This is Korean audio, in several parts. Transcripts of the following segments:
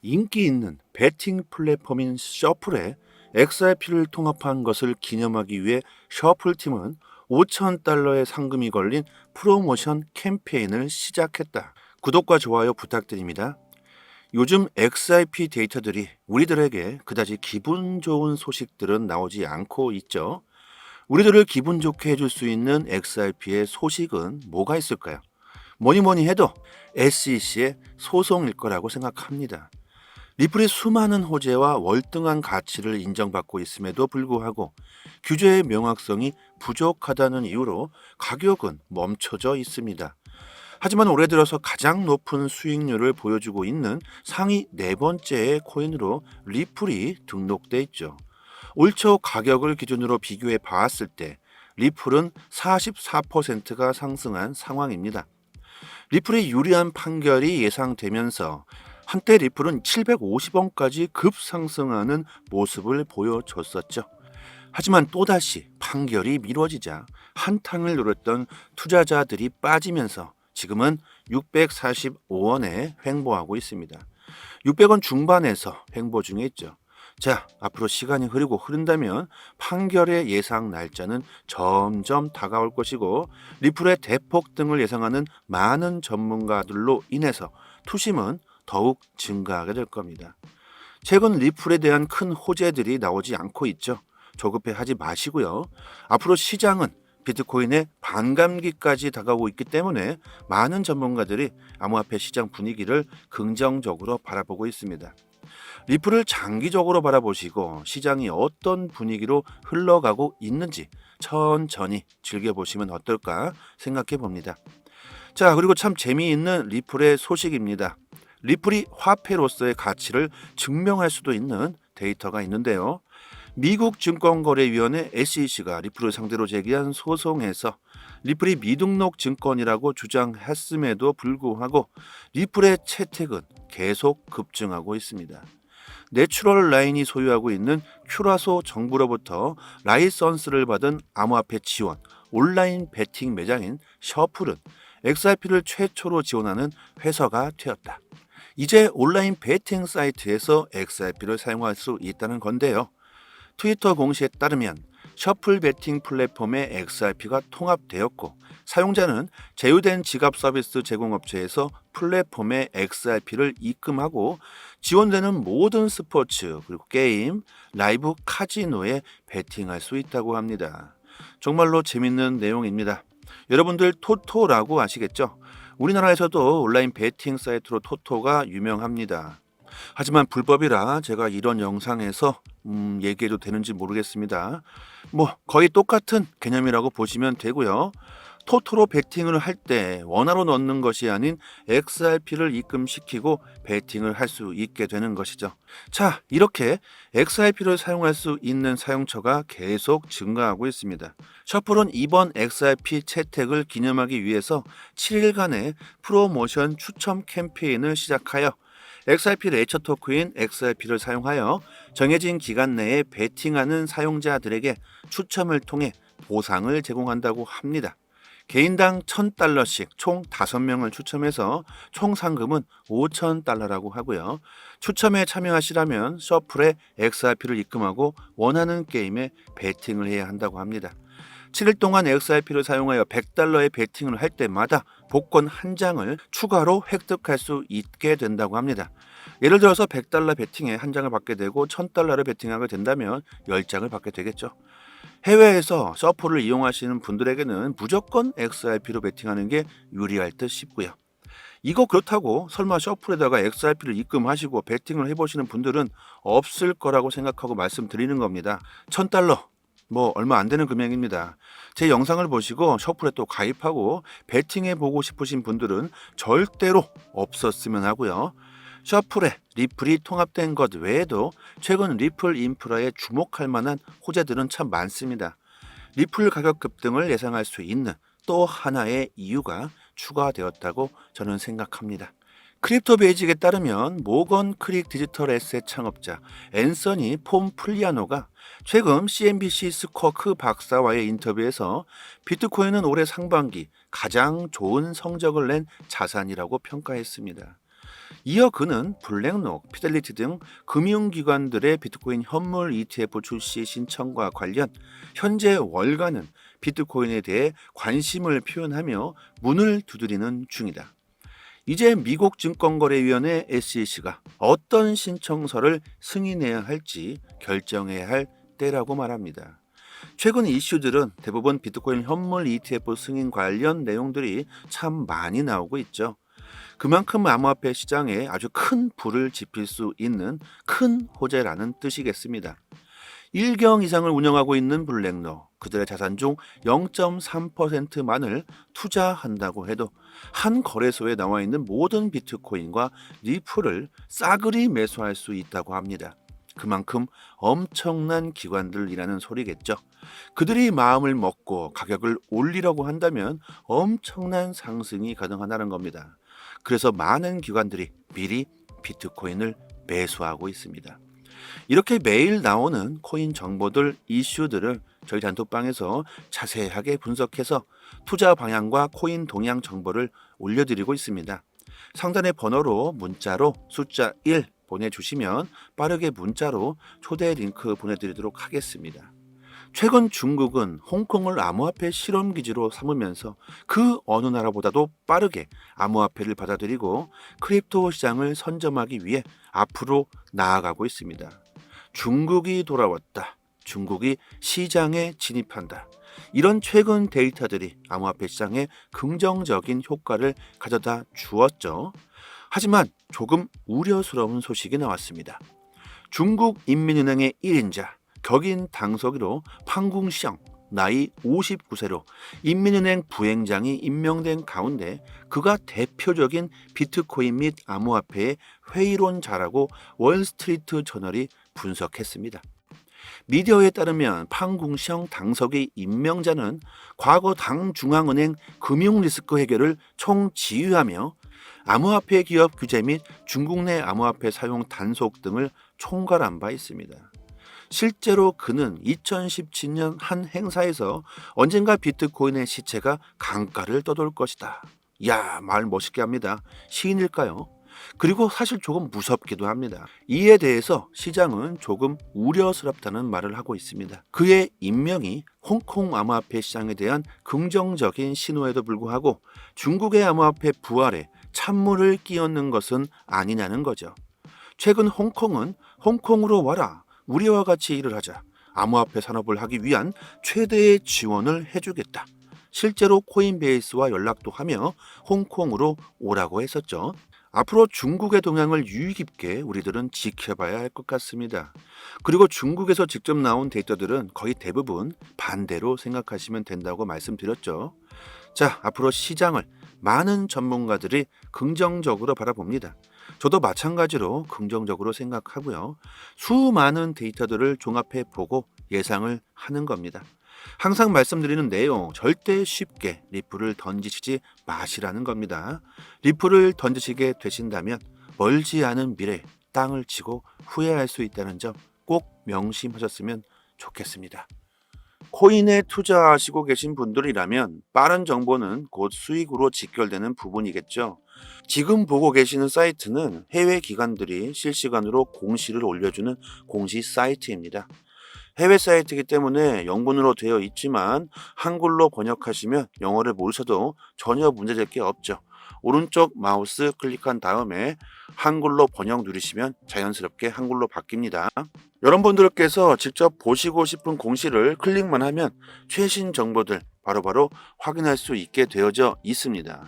인기 있는 베팅 플랫폼인 셔플에 XRP를 통합한 것을 기념하기 위해 셔플팀은 5,000달러의 상금이 걸린 프로모션 캠페인을 시작했다. 구독과 좋아요 부탁드립니다. 요즘 XRP 데이터들이 우리들에게 그다지 기분 좋은 소식들은 나오지 않고 있죠. 우리들을 기분 좋게 해줄 수 있는 XRP의 소식은 뭐가 있을까요? 뭐니 뭐니 해도 SEC의 소송일 거라고 생각합니다. 리플이 수많은 호재와 월등한 가치를 인정받고 있음에도 불구하고 규제의 명확성이 부족하다는 이유로 가격은 멈춰져 있습니다. 하지만 올해 들어서 가장 높은 수익률을 보여주고 있는 상위 네 번째의 코인으로 리플이 등록돼 있죠. 올 초 가격을 기준으로 비교해 봤을 때 리플은 44%가 상승한 상황입니다. 리플의 유리한 판결이 예상되면서 한때 리플은 750원까지 급상승하는 모습을 보여줬었죠. 하지만 또다시 판결이 미뤄지자 한탕을 노렸던 투자자들이 빠지면서 지금은 645원에 횡보하고 있습니다. 600원 중반에서 횡보 중에 있죠. 자, 앞으로 시간이 흐른다면 판결의 예상 날짜는 점점 다가올 것이고 리플의 대폭 등을 예상하는 많은 전문가들로 인해서 투심은 더욱 증가하게 될 겁니다. 최근 리플에 대한 큰 호재들이 나오지 않고 있죠. 조급해하지 마시고요. 앞으로 시장은 비트코인의 반감기까지 다가오고 있기 때문에 많은 전문가들이 암호화폐 시장 분위기를 긍정적으로 바라보고 있습니다. 리플을 장기적으로 바라보시고 시장이 어떤 분위기로 흘러가고 있는지 천천히 즐겨보시면 어떨까 생각해 봅니다. 자, 그리고 참 재미있는 리플의 소식입니다. 리플이 화폐로서의 가치를 증명할 수도 있는 데이터가 있는데요. 미국 증권거래위원회 SEC가 리플을 상대로 제기한 소송에서 리플이 미등록 증권이라고 주장했음에도 불구하고 리플의 채택은 계속 급증하고 있습니다. 내추럴 라인이 소유하고 있는 큐라소 정부로부터 라이선스를 받은 암호화폐 지원 온라인 베팅 매장인 셔플은 XRP를 최초로 지원하는 회사가 되었다. 이제 온라인 베팅 사이트에서 XRP를 사용할 수 있다는 건데요. 트위터 공시에 따르면 셔플 베팅 플랫폼에 XRP가 통합되었고 사용자는 제휴된 지갑 서비스 제공업체에서 플랫폼에 XRP를 입금하고 지원되는 모든 스포츠 그리고 게임, 라이브 카지노에 베팅할 수 있다고 합니다. 정말로 재밌는 내용입니다. 여러분들 토토라고 아시겠죠? 우리나라에서도 온라인 베팅 사이트로 토토가 유명합니다. 하지만 불법이라 제가 이런 영상에서 얘기해도 되는지 모르겠습니다. 거의 똑같은 개념이라고 보시면 되고요. 토토로 베팅을 할 때 원화로 넣는 것이 아닌 XRP를 입금시키고 베팅을 할 수 있게 되는 것이죠. 자, 이렇게 XRP를 사용할 수 있는 사용처가 계속 증가하고 있습니다. 셔플은 이번 XRP 채택을 기념하기 위해서 7일간의 프로모션 추첨 캠페인을 시작하여 XRP 레이처 토크인 XRP를 사용하여 정해진 기간 내에 베팅하는 사용자들에게 추첨을 통해 보상을 제공한다고 합니다. 개인당 $1,000씩 총 5명을 추첨해서 총 상금은 $5,000라고 하고요. 추첨에 참여하시려면 셔플에 XRP를 입금하고 원하는 게임에 베팅을 해야 한다고 합니다. 7일 동안 XRP를 사용하여 $100의 베팅을 할 때마다 복권 한 장을 추가로 획득할 수 있게 된다고 합니다. 예를 들어서 $100 베팅에 한 장을 받게 되고 $1,000를 베팅하게 된다면 10장을 받게 되겠죠. 해외에서 셔플을 이용하시는 분들에게는 무조건 XRP로 베팅하는 게 유리할 듯 싶고요. 이거 그렇다고 설마 셔플에다가 XRP를 입금하시고 베팅을 해보시는 분들은 없을 거라고 생각하고 말씀드리는 겁니다. $1,000 얼마 안 되는 금액입니다. 제 영상을 보시고 셔플에 또 가입하고 베팅해 보고 싶으신 분들은 절대로 없었으면 하고요. 셔플에 리플이 통합된 것 외에도 최근 리플 인프라에 주목할 만한 호재들은 참 많습니다. 리플 가격 급등을 예상할 수 있는 또 하나의 이유가 추가되었다고 저는 생각합니다. 크립토 베이직에 따르면 모건 크릭 디지털 에셋 창업자 앤서니 폼플리아노가 최근 CNBC 스쿼크 박사와의 인터뷰에서 비트코인은 올해 상반기 가장 좋은 성적을 낸 자산이라고 평가했습니다. 이어 그는 블랙록, 피델리티 등 금융기관들의 비트코인 현물 ETF 출시 신청과 관련 현재 월가는 비트코인에 대해 관심을 표현하며 문을 두드리는 중이다. 이제 미국 증권거래위원회 SEC가 어떤 신청서를 승인해야 할지 결정해야 할 때라고 말합니다. 최근 이슈들은 대부분 비트코인 현물 ETF 승인 관련 내용들이 참 많이 나오고 있죠. 그만큼 암호화폐 시장에 아주 큰 불을 지필 수 있는 큰 호재라는 뜻이겠습니다. 1경 이상을 운영하고 있는 블랙록, 그들의 자산 중 0.3%만을 투자한다고 해도 한 거래소에 나와 있는 모든 비트코인과 리플을 싸그리 매수할 수 있다고 합니다. 그만큼 엄청난 기관들이라는 소리겠죠. 그들이 마음을 먹고 가격을 올리려고 한다면 엄청난 상승이 가능하다는 겁니다. 그래서 많은 기관들이 미리 비트코인을 매수하고 있습니다. 이렇게 매일 나오는 코인 정보들, 이슈들을 저희 단톡방에서 자세하게 분석해서 투자 방향과 코인 동향 정보를 올려드리고 있습니다. 상단의 번호로 문자로 숫자 1 보내주시면 빠르게 문자로 초대 링크 보내드리도록 하겠습니다. 최근 중국은 홍콩을 암호화폐 실험기지로 삼으면서 그 어느 나라보다도 빠르게 암호화폐를 받아들이고 크립토 시장을 선점하기 위해 앞으로 나아가고 있습니다. 중국이 돌아왔다. 중국이 시장에 진입한다. 이런 최근 데이터들이 암호화폐 시장에 긍정적인 효과를 가져다 주었죠. 하지만 조금 우려스러운 소식이 나왔습니다. 중국 인민은행의 1인자 격인 당서기로 팡궁시영 나이 59세로 인민은행 부행장이 임명된 가운데 그가 대표적인 비트코인 및 암호화폐의 회의론자라고 월스트리트 저널이 분석했습니다. 미디어에 따르면 팡궁시영 당서기 임명자는 과거 당 중앙은행 금융 리스크 해결을 총지휘하며 암호화폐 기업 규제 및 중국 내 암호화폐 사용 단속 등을 총괄한 바 있습니다. 실제로 그는 2017년 한 행사에서 언젠가 비트코인의 시체가 강가를 떠돌 것이다. 야, 말 멋있게 합니다. 시인일까요? 그리고 사실 조금 무섭기도 합니다. 이에 대해서 시장은 조금 우려스럽다는 말을 하고 있습니다. 그의 임명이 홍콩 암호화폐 시장에 대한 긍정적인 신호에도 불구하고 중국의 암호화폐 부활에 찬물을 끼얹는 것은 아니냐는 거죠. 최근 홍콩은 홍콩으로 와라. 우리와 같이 일을 하자. 암호화폐 산업을 하기 위한 최대의 지원을 해주겠다. 실제로 코인베이스와 연락도 하며 홍콩으로 오라고 했었죠. 앞으로 중국의 동향을 유의 깊게 우리들은 지켜봐야 할 것 같습니다. 그리고 중국에서 직접 나온 데이터들은 거의 대부분 반대로 생각하시면 된다고 말씀드렸죠. 자, 앞으로 시장을 많은 전문가들이 긍정적으로 바라봅니다. 저도 마찬가지로 긍정적으로 생각하고요. 수많은 데이터들을 종합해 보고 예상을 하는 겁니다. 항상 말씀드리는 내용, 절대 쉽게 리플을 던지시지 마시라는 겁니다. 리플을 던지시게 되신다면 멀지 않은 미래에 땅을 치고 후회할 수 있다는 점 꼭 명심하셨으면 좋겠습니다. 코인에 투자하시고 계신 분들이라면 빠른 정보는 곧 수익으로 직결되는 부분이겠죠. 지금 보고 계시는 사이트는 해외 기관들이 실시간으로 공시를 올려주는 공시 사이트입니다. 해외 사이트이기 때문에 영문으로 되어 있지만 한글로 번역하시면 영어를 모르셔도 전혀 문제될 게 없죠. 오른쪽 마우스 클릭한 다음에 한글로 번역 누르시면 자연스럽게 한글로 바뀝니다. 여러분들께서 직접 보시고 싶은 공시를 클릭만 하면 최신 정보들 바로바로 확인할 수 있게 되어져 있습니다.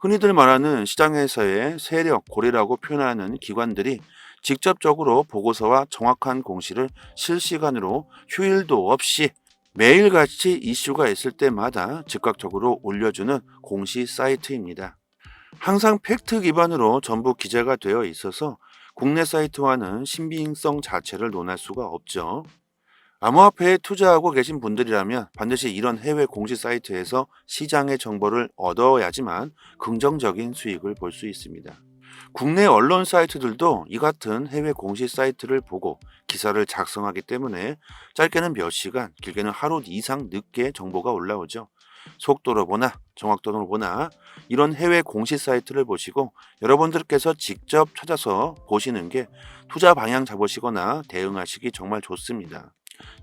흔히들 말하는 시장에서의 세력, 고래라고 표현하는 기관들이 직접적으로 보고서와 정확한 공시를 실시간으로 휴일도 없이 매일같이 이슈가 있을 때마다 즉각적으로 올려주는 공시 사이트입니다. 항상 팩트 기반으로 전부 기재가 되어 있어서 국내 사이트와는 신빙성 자체를 논할 수가 없죠. 암호화폐에 투자하고 계신 분들이라면 반드시 이런 해외 공시 사이트에서 시장의 정보를 얻어야지만 긍정적인 수익을 볼 수 있습니다. 국내 언론 사이트들도 이 같은 해외 공시 사이트를 보고 기사를 작성하기 때문에 짧게는 몇 시간, 길게는 하루 이상 늦게 정보가 올라오죠. 속도로 보나 정확도로 보나 이런 해외 공시 사이트를 보시고 여러분들께서 직접 찾아서 보시는 게 투자 방향 잡으시거나 대응하시기 정말 좋습니다.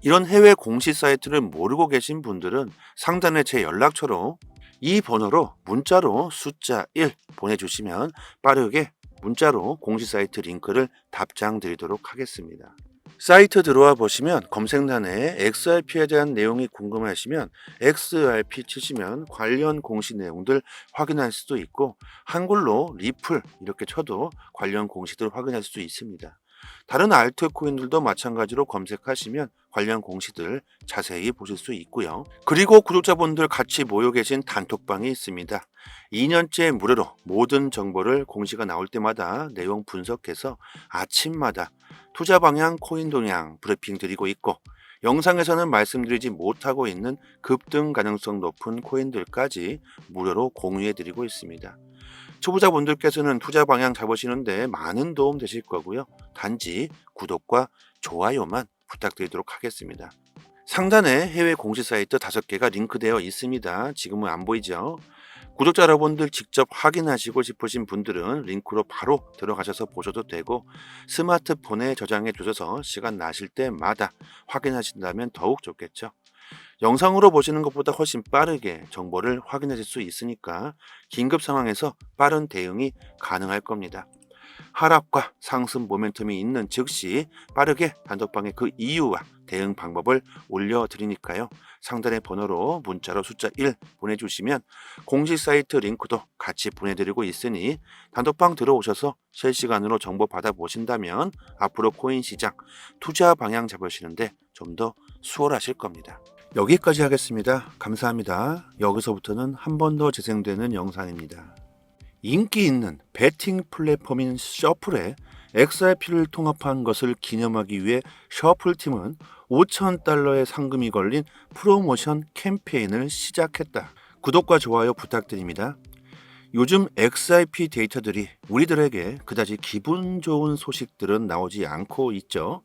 이런 해외 공시 사이트를 모르고 계신 분들은 상단에 제 연락처로 이 번호로 문자로 숫자 1 보내주시면 빠르게 문자로 공시 사이트 링크를 답장 드리도록 하겠습니다. 사이트 들어와 보시면 검색란에 XRP에 대한 내용이 궁금하시면 XRP 치시면 관련 공시 내용들 확인할 수도 있고 한글로 리플 이렇게 쳐도 관련 공시들 확인할 수 있습니다. 다른 알트코인들도 마찬가지로 검색하시면 관련 공시들 자세히 보실 수 있고요. 그리고 구독자분들 같이 모여 계신 단톡방이 있습니다. 2년째 무료로 모든 정보를 공시가 나올 때마다 내용 분석해서 아침마다 투자 방향, 코인 동향 브리핑 드리고 있고 영상에서는 말씀드리지 못하고 있는 급등 가능성 높은 코인들까지 무료로 공유해 드리고 있습니다. 초보자분들께서는 투자 방향 잡으시는데 많은 도움 되실 거고요. 단지 구독과 좋아요만 부탁드리도록 하겠습니다. 상단에 해외 공시 사이트 5개가 링크되어 있습니다. 지금은 안 보이죠? 구독자 여러분들 직접 확인하시고 싶으신 분들은 링크로 바로 들어가셔서 보셔도 되고 스마트폰에 저장해 두셔서 시간 나실 때마다 확인하신다면 더욱 좋겠죠. 영상으로 보시는 것보다 훨씬 빠르게 정보를 확인하실 수 있으니까 긴급 상황에서 빠른 대응이 가능할 겁니다. 하락과 상승 모멘텀이 있는 즉시 빠르게 단톡방에 그 이유와 대응 방법을 올려드리니까요. 상단의 번호로 문자로 숫자 1 보내주시면 공식 사이트 링크도 같이 보내드리고 있으니 단톡방 들어오셔서 실시간으로 정보 받아보신다면 앞으로 코인 시장 투자 방향 잡으시는데 좀 더 수월하실 겁니다. 여기까지 하겠습니다. 감사합니다. 여기서부터는 한 번 더 재생되는 영상입니다. 인기 있는 베팅 플랫폼인 셔플에 XRP를 통합한 것을 기념하기 위해 셔플팀은 5,000달러의 상금이 걸린 프로모션 캠페인을 시작했다. 구독과 좋아요 부탁드립니다. 요즘 XRP 데이터들이 우리들에게 그다지 기분 좋은 소식들은 나오지 않고 있죠.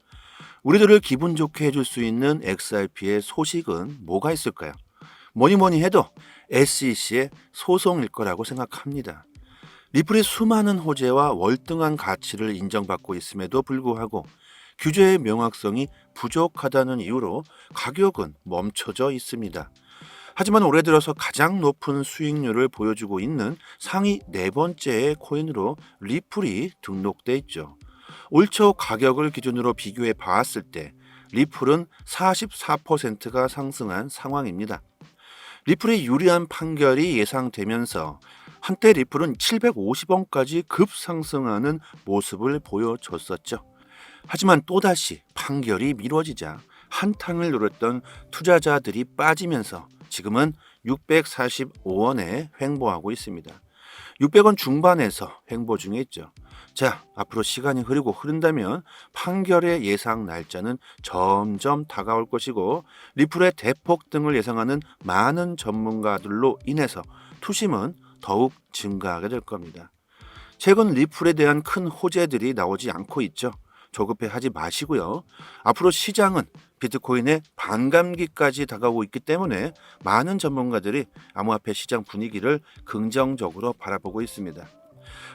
우리들을 기분 좋게 해줄 수 있는 XRP의 소식은 뭐가 있을까요? 뭐니 해도 SEC의 소송일 거라고 생각합니다. 리플이 수많은 호재와 월등한 가치를 인정받고 있음에도 불구하고 규제의 명확성이 부족하다는 이유로 가격은 멈춰져 있습니다. 하지만 올해 들어서 가장 높은 수익률을 보여주고 있는 상위 4번째의 코인으로 리플이 등록돼 있죠. 올 초 가격을 기준으로 비교해 봤을 때 리플은 44%가 상승한 상황입니다. 리플의 유리한 판결이 예상되면서 한때 리플은 750원까지 급상승하는 모습을 보여줬었죠. 하지만 또다시 판결이 미뤄지자 한탕을 노렸던 투자자들이 빠지면서 지금은 645원에 횡보하고 있습니다. 600원 중반에서 횡보 중에 있죠. 자, 앞으로 시간이 흐른다면 판결의 예상 날짜는 점점 다가올 것이고 리플의 대폭 등을 예상하는 많은 전문가들로 인해서 투심은 더욱 증가하게 될 겁니다. 최근 리플에 대한 큰 호재들이 나오지 않고 있죠. 조급해하지 마시고요. 앞으로 시장은 비트코인의 반감기까지 다가오고 있기 때문에 많은 전문가들이 암호화폐 시장 분위기를 긍정적으로 바라보고 있습니다.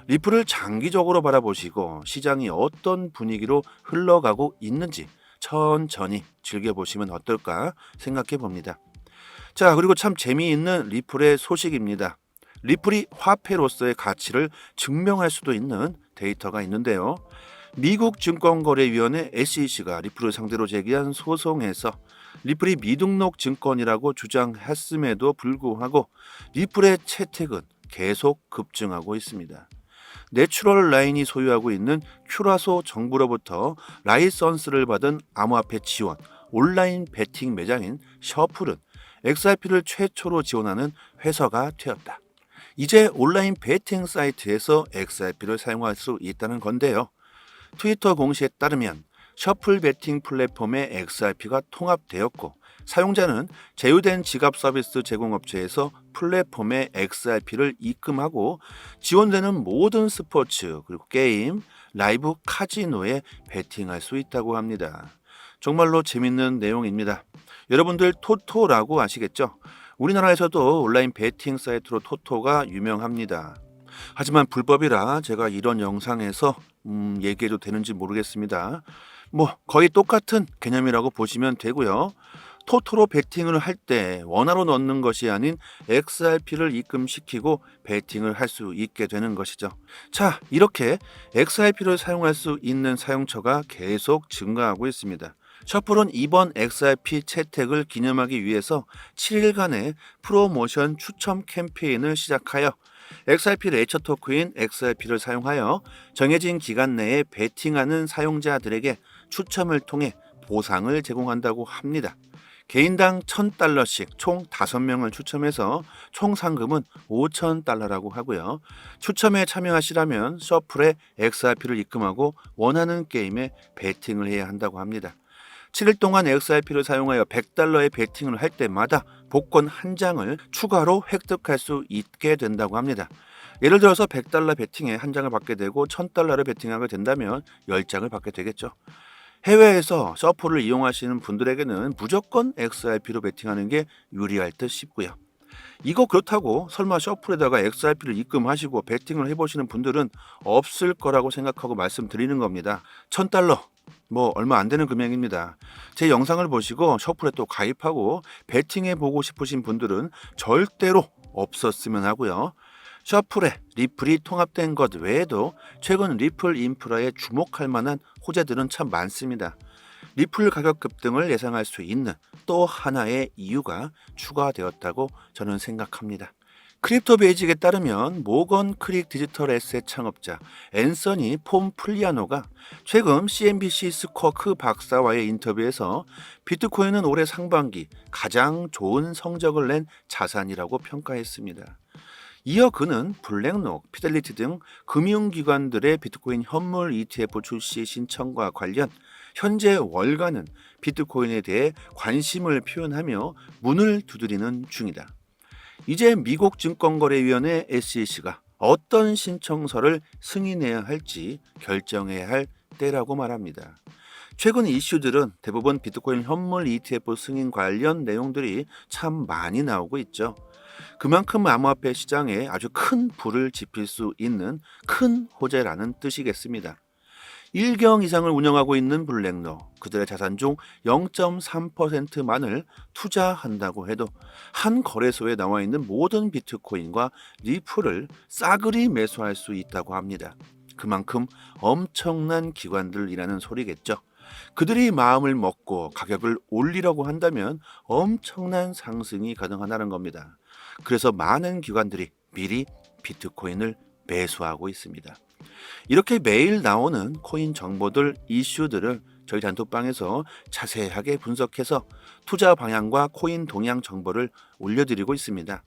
리플을 장기적으로 바라보시고 시장이 어떤 분위기로 흘러가고 있는지 천천히 즐겨보시면 어떨까 생각해 봅니다. 자, 그리고 참 재미있는 리플의 소식입니다. 리플이 화폐로서의 가치를 증명할 수도 있는 데이터가 있는데요. 미국 증권거래위원회 SEC가 리플을 상대로 제기한 소송에서 리플이 미등록 증권이라고 주장했음에도 불구하고 리플의 채택은 계속 급증하고 있습니다. 내추럴 라인이 소유하고 있는 큐라소 정부로부터 라이선스를 받은 암호화폐 지원 온라인 베팅 매장인 셔플은 XRP를 최초로 지원하는 회사가 되었다. 이제 온라인 베팅 사이트에서 XRP를 사용할 수 있다는 건데요. 트위터 공시에 따르면 셔플 베팅 플랫폼에 XRP가 통합되었고 사용자는 제휴된 지갑 서비스 제공업체에서 플랫폼에 XRP를 입금하고 지원되는 모든 스포츠 그리고 게임, 라이브 카지노에 베팅할 수 있다고 합니다. 정말로 재밌는 내용입니다. 여러분들 토토라고 아시겠죠? 우리나라에서도 온라인 베팅 사이트로 토토가 유명합니다. 하지만 불법이라 제가 이런 영상에서 얘기해도 되는지 모르겠습니다. 뭐 거의 똑같은 개념이라고 보시면 되고요. 토토로 베팅을 할 때 원화로 넣는 것이 아닌 XRP를 입금시키고 베팅을 할 수 있게 되는 것이죠. 자, 이렇게 XRP를 사용할 수 있는 사용처가 계속 증가하고 있습니다. 셔플은 이번 XRP 채택을 기념하기 위해서 7일간의 프로모션 추첨 캠페인을 시작하여 XRP 레이처 토크인 XRP를 사용하여 정해진 기간 내에 베팅하는 사용자들에게 추첨을 통해 보상을 제공한다고 합니다. 개인당 $1,000씩 총 5명을 추첨해서 총 상금은 $5,000라고 하고요. 추첨에 참여하시려면 셔플에 XRP를 입금하고 원하는 게임에 베팅을 해야 한다고 합니다. 7일 동안 XRP를 사용하여 $100의 베팅을 할 때마다 복권 한 장을 추가로 획득할 수 있게 된다고 합니다. 예를 들어서 $100 베팅에 한 장을 받게 되고 $1,000를 베팅하게 된다면 10장을 받게 되겠죠. 해외에서 셔플을 이용하시는 분들에게는 무조건 XRP로 베팅하는 게 유리할 듯 싶고요. 이거 그렇다고 설마 셔플에다가 XRP를 입금하시고 베팅을 해보시는 분들은 없을 거라고 생각하고 말씀드리는 겁니다. $1,000 뭐 얼마 안 되는 금액입니다. 제 영상을 보시고 셔플에 또 가입하고 베팅해 보고 싶으신 분들은 절대로 없었으면 하고요. 셔플에 리플이 통합된 것 외에도 최근 리플 인프라에 주목할 만한 호재들은 참 많습니다. 리플 가격 급등을 예상할 수 있는 또 하나의 이유가 추가되었다고 저는 생각합니다. 크립토 베이직에 따르면 모건 크릭 디지털 에셋 창업자 앤서니 폼플리아노가 최근 CNBC 스쿼크 박사와의 인터뷰에서 비트코인은 올해 상반기 가장 좋은 성적을 낸 자산이라고 평가했습니다. 이어 그는 블랙록, 피델리티 등 금융기관들의 비트코인 현물 ETF 출시 신청과 관련 현재 월가는 비트코인에 대해 관심을 표현하며 문을 두드리는 중이다. 이제 미국 증권거래위원회 SEC가 어떤 신청서를 승인해야 할지 결정해야 할 때라고 말합니다. 최근 이슈들은 대부분 비트코인 현물 ETF 승인 관련 내용들이 참 많이 나오고 있죠. 그만큼 암호화폐 시장에 아주 큰 불을 지필 수 있는 큰 호재라는 뜻이겠습니다. 1경 이상을 운영하고 있는 블랙록, 그들의 자산 중 0.3%만을 투자한다고 해도 한 거래소에 나와 있는 모든 비트코인과 리플을 싸그리 매수할 수 있다고 합니다. 그만큼 엄청난 기관들이라는 소리겠죠. 그들이 마음을 먹고 가격을 올리려고 한다면 엄청난 상승이 가능하다는 겁니다. 그래서 많은 기관들이 미리 비트코인을 매수하고 있습니다. 이렇게 매일 나오는 코인 정보들, 이슈들을 저희 단톡방에서 자세하게 분석해서 투자 방향과 코인 동향 정보를 올려드리고 있습니다.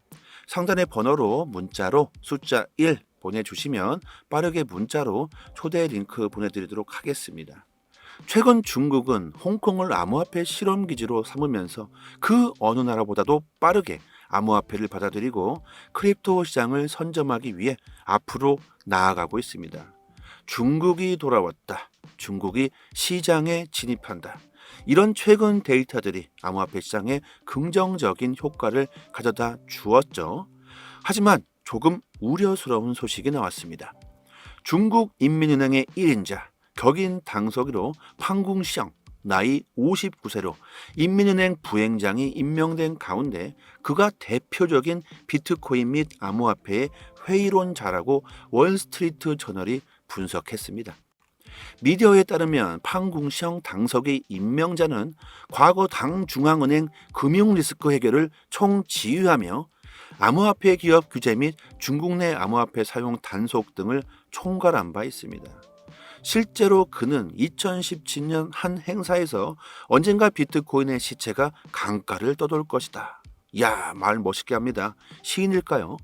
상단의 번호로 문자로 숫자 1 보내주시면 빠르게 문자로 초대 링크 보내드리도록 하겠습니다. 최근 중국은 홍콩을 암호화폐 실험기지로 삼으면서 그 어느 나라보다도 빠르게 암호화폐를 받아들이고 크립토 시장을 선점하기 위해 앞으로 나아가고 있습니다. 중국이 돌아왔다. 중국이 시장에 진입한다. 이런 최근 데이터들이 암호화폐 시장에 긍정적인 효과를 가져다 주었죠. 하지만 조금 우려스러운 소식이 나왔습니다. 중국 인민은행의 1인자 격인 당서기로 팡궁시영 나이 59세로 인민은행 부행장이 임명된 가운데 그가 대표적인 비트코인 및 암호화폐의 회의론자라고 월스트리트 저널이 분석했습니다. 미디어에 따르면 팡궁시영 당석의 임명자는 과거 당 중앙은행 금융리스크 해결을 총지휘하며 암호화폐 기업 규제 및 중국 내 암호화폐 사용 단속 등을 총괄한 바 있습니다. 실제로 그는 2017년 한 행사에서 언젠가 비트코인의 시체가 강가를 떠돌 것이다. 야, 말 멋있게 합니다. 시인일까요?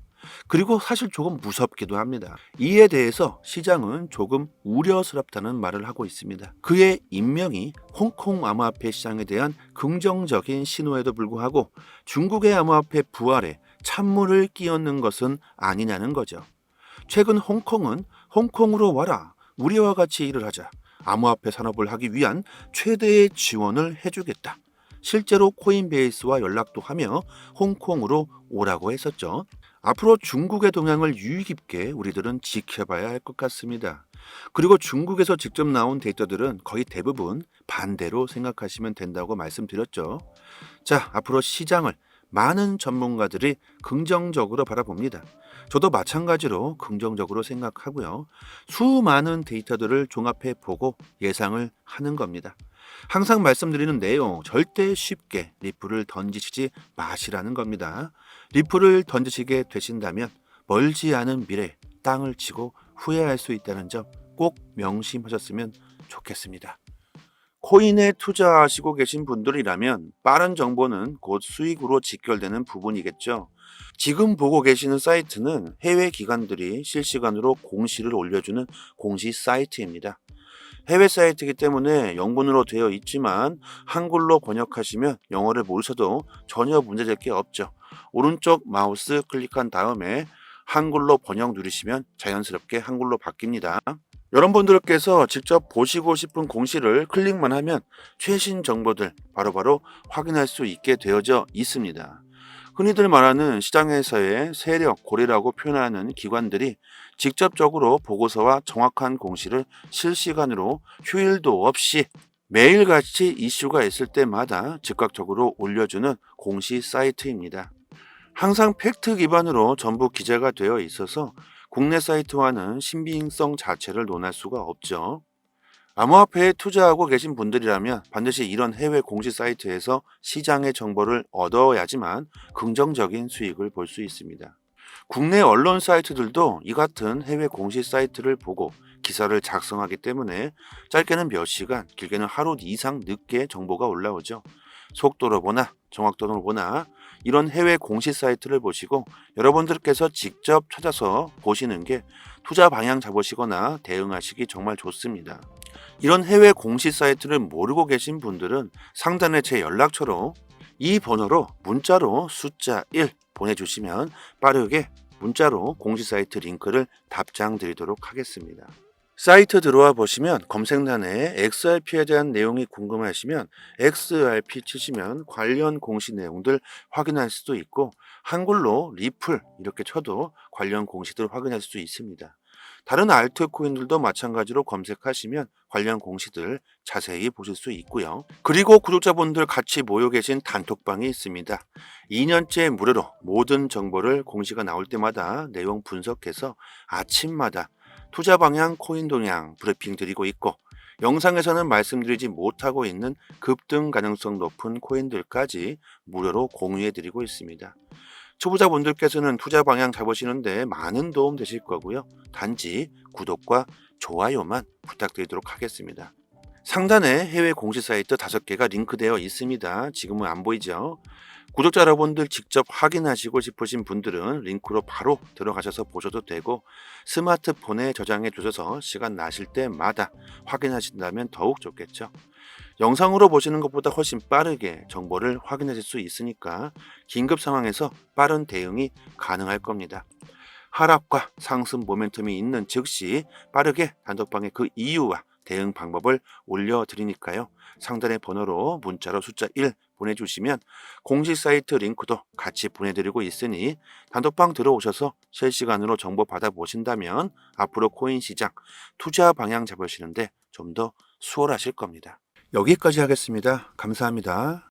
그리고 사실 조금 무섭기도 합니다. 이에 대해서 시장은 조금 우려스럽다는 말을 하고 있습니다. 그의 임명이 홍콩 암호화폐 시장에 대한 긍정적인 신호에도 불구하고 중국의 암호화폐 부활에 찬물을 끼얹는 것은 아니냐는 거죠. 최근 홍콩은 홍콩으로 와라. 우리와 같이 일을 하자. 암호화폐 산업을 하기 위한 최대의 지원을 해주겠다. 실제로 코인베이스와 연락도 하며 홍콩으로 오라고 했었죠. 앞으로 중국의 동향을 유의 깊게 우리들은 지켜봐야 할 것 같습니다. 그리고 중국에서 직접 나온 데이터들은 거의 대부분 반대로 생각하시면 된다고 말씀드렸죠. 자, 앞으로 시장을 많은 전문가들이 긍정적으로 바라봅니다. 저도 마찬가지로 긍정적으로 생각하고요. 수많은 데이터들을 종합해 보고 예상을 하는 겁니다. 항상 말씀드리는 내용, 절대 쉽게 리플을 던지시지 마시라는 겁니다. 리플을 던지시게 되신다면 멀지 않은 미래에 땅을 치고 후회할 수 있다는 점 꼭 명심하셨으면 좋겠습니다. 코인에 투자하시고 계신 분들이라면 빠른 정보는 곧 수익으로 직결되는 부분이겠죠. 지금 보고 계시는 사이트는 해외 기관들이 실시간으로 공시를 올려주는 공시 사이트입니다. 해외 사이트이기 때문에 영문으로 되어 있지만 한글로 번역하시면 영어를 모르셔도 전혀 문제될 게 없죠. 오른쪽 마우스 클릭한 다음에 한글로 번역 누르시면 자연스럽게 한글로 바뀝니다. 여러분들께서 직접 보시고 싶은 공시를 클릭만 하면 최신 정보들 바로바로 확인할 수 있게 되어져 있습니다. 흔히들 말하는 시장에서의 세력, 고리라고 표현하는 기관들이 직접적으로 보고서와 정확한 공시를 실시간으로 휴일도 없이 매일같이 이슈가 있을 때마다 즉각적으로 올려주는 공시 사이트입니다. 항상 팩트 기반으로 전부 기재가 되어 있어서 국내 사이트와는 신빙성 자체를 논할 수가 없죠. 암호화폐에 투자하고 계신 분들이라면 반드시 이런 해외 공시 사이트에서 시장의 정보를 얻어야지만 긍정적인 수익을 볼 수 있습니다. 국내 언론 사이트들도 이 같은 해외 공시 사이트를 보고 기사를 작성하기 때문에 짧게는 몇 시간, 길게는 하루 이상 늦게 정보가 올라오죠. 속도로 보나 정확도로 보나 이런 해외 공시 사이트를 보시고 여러분들께서 직접 찾아서 보시는 게 투자 방향 잡으시거나 대응하시기 정말 좋습니다. 이런 해외 공시 사이트를 모르고 계신 분들은 상단에 제 연락처로 이 번호로 문자로 숫자 1 보내주시면 빠르게 문자로 공시 사이트 링크를 답장 드리도록 하겠습니다. 사이트 들어와 보시면 검색란에 XRP에 대한 내용이 궁금하시면 XRP 치시면 관련 공시 내용들 확인할 수도 있고 한글로 리플 이렇게 쳐도 관련 공시들 확인할 수 있습니다. 다른 알트코인들도 마찬가지로 검색하시면 관련 공시들 자세히 보실 수 있고요. 그리고 구독자분들 같이 모여 계신 단톡방이 있습니다. 2년째 무료로 모든 정보를 공시가 나올 때마다 내용 분석해서 아침마다 투자 방향, 코인 동향 브리핑 드리고 있고 영상에서는 말씀드리지 못하고 있는 급등 가능성 높은 코인들까지 무료로 공유해 드리고 있습니다. 초보자분들께서는 투자 방향 잡으시는데 많은 도움 되실 거고요. 단지 구독과 좋아요만 부탁드리도록 하겠습니다. 상단에 해외 공시 사이트 5개가 링크되어 있습니다. 지금은 안 보이죠? 구독자 여러분들 직접 확인하시고 싶으신 분들은 링크로 바로 들어가셔서 보셔도 되고 스마트폰에 저장해 두셔서 시간 나실 때마다 확인하신다면 더욱 좋겠죠. 영상으로 보시는 것보다 훨씬 빠르게 정보를 확인하실 수 있으니까 긴급 상황에서 빠른 대응이 가능할 겁니다. 하락과 상승 모멘텀이 있는 즉시 빠르게 단톡방에 그 이유와 대응 방법을 올려드리니까요. 상단의 번호로 문자로 숫자 1 보내주시면 공식 사이트 링크도 같이 보내드리고 있으니 단톡방 들어오셔서 실시간으로 정보 받아보신다면 앞으로 코인 시장 투자 방향 잡으시는데 좀 더 수월하실 겁니다. 여기까지 하겠습니다. 감사합니다.